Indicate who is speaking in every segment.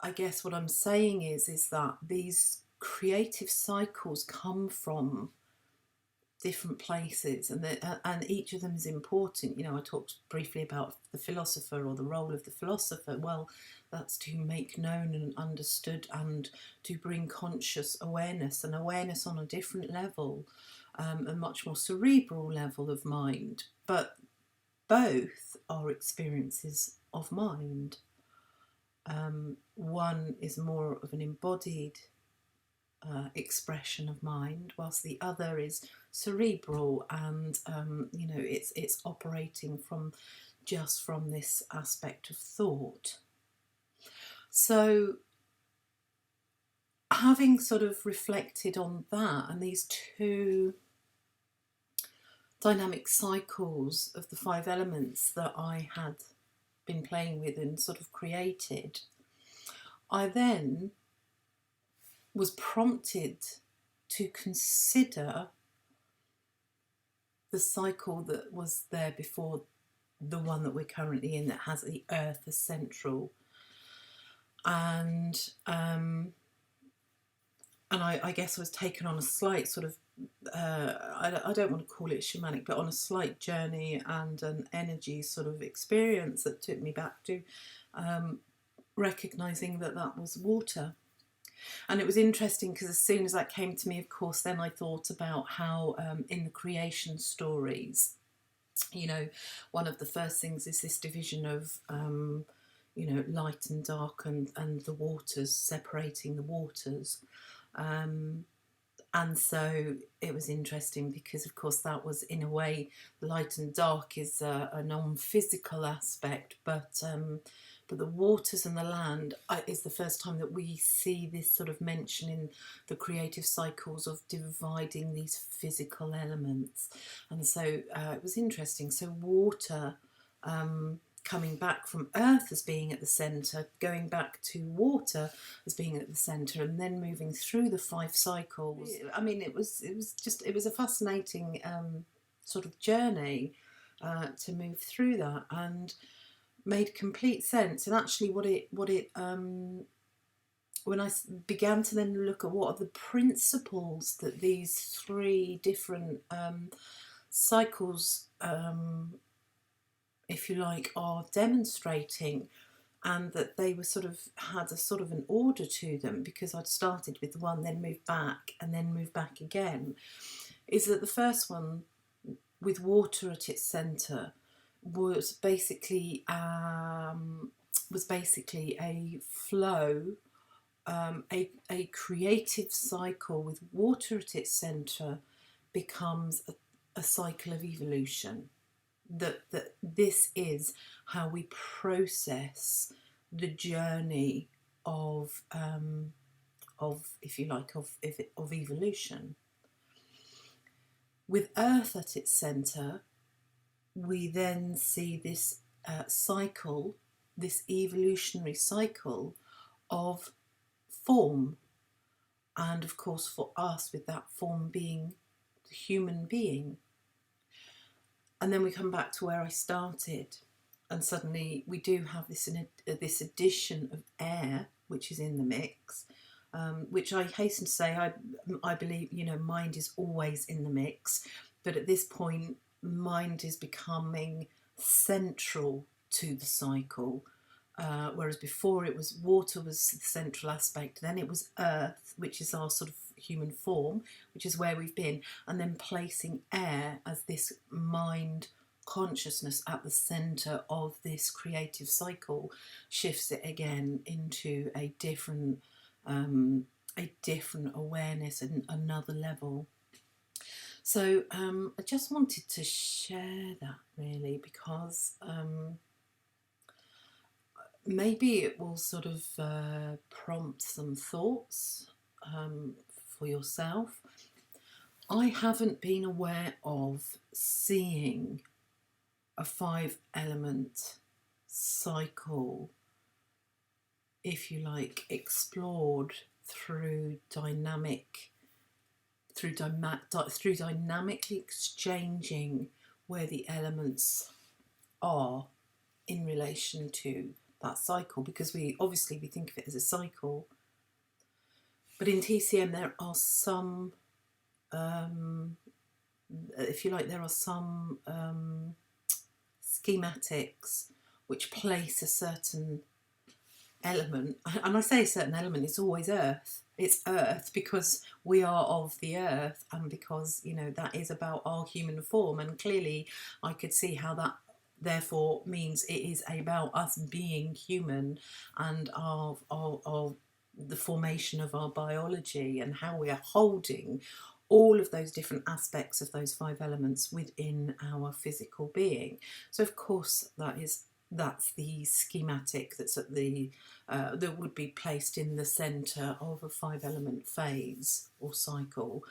Speaker 1: I guess what I'm saying is that these creative cycles come from different places, and each of them is important. I talked briefly about the philosopher, or the role of the philosopher. Well, that's to make known and understood, and to bring conscious awareness, and awareness on a different level, a much more cerebral level of mind. But both are experiences of mind. One is more of an embodied expression of mind, whilst the other is cerebral, and it's operating from this aspect of thought. So, having sort of reflected on that and these two dynamic cycles of the five elements that I had been playing with and sort of created, I then was prompted to consider the cycle that was there before the one that we're currently in, that has the earth as central. And I guess I was taken on a slight sort of, I don't want to call it shamanic, but on a slight journey and an energy sort of experience that took me back to recognising that that was water. And it was interesting because as soon as that came to me, of course, then I thought about how in the creation stories, one of the first things is this division of, light and dark, and the waters, separating the waters. And so it was interesting because, of course, that was, in a way, light and dark is a non-physical aspect, but the waters and the land is the first time that we see this sort of mention in the creative cycles of dividing these physical elements. And so it was interesting. So water, coming back from earth as being at the centre, going back to water as being at the centre, and then moving through the five cycles. I mean, it was a fascinating sort of journey to move through that, and made complete sense. And actually, when I began to then look at what are the principles that these three different cycles, if you like, are demonstrating, and that they were sort of had a sort of an order to them, because I'd started with one, then moved back, and then moved back again, is that the first one, with water at its centre, was basically a flow, a creative cycle with water at its centre becomes a cycle of evolution. That this is how we process the journey of if you like, of evolution. With Earth at its centre, we then see this cycle, this evolutionary cycle of form, and of course for us, with that form being the human being. And then we come back to where I started, and suddenly we do have this addition of air, which is in the mix, which I hasten to say, I believe, mind is always in the mix, but at this point, mind is becoming central to the cycle. Whereas before it was water was the central aspect, then it was earth, which is our sort of human form, which is where we've been, and then placing air as this mind consciousness at the centre of this creative cycle shifts it again into a different awareness and another level. So I just wanted to share that, really, because maybe it will sort of prompt some thoughts for yourself. I haven't been aware of seeing a 5-element cycle, if you like, explored through dynamically exchanging where the elements are in relation to that cycle, because we think of it as a cycle. But in TCM there are some, if you like, there are some schematics which place a certain element, and I say a certain element, it's always earth. It's earth because we are of the earth, and because, you know, that is about our human form, and clearly I could see how that therefore means it is about us being human, and our the formation of our biology, and how we are holding all of those different aspects of those 5 elements within our physical being. So of course that's the schematic that's at the that would be placed in the centre of a 5 element phase or cycle.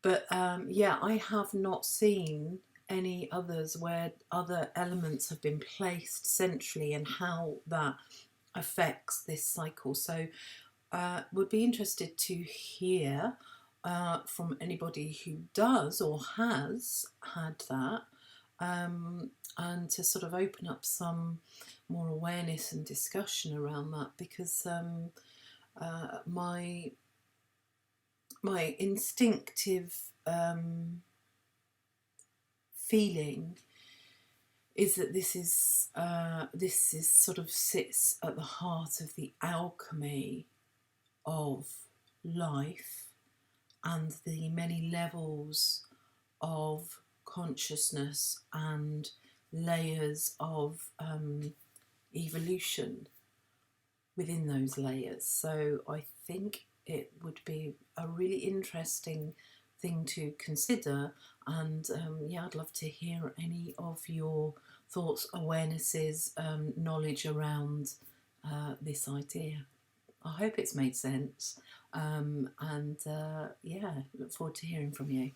Speaker 1: But yeah, I have not seen any others where other elements have been placed centrally and how that affects this cycle. So would be interested to hear from anybody who does or has had that, and to sort of open up some more awareness and discussion around that, because my instinctive feeling is that this is sort of sits at the heart of the alchemy of life and the many levels of consciousness and layers of evolution within those layers. So I think it would be a really interesting thing to consider, and yeah, I'd love to hear any of your thoughts, awarenesses, knowledge around this idea. I hope it's made sense, and yeah, look forward to hearing from you.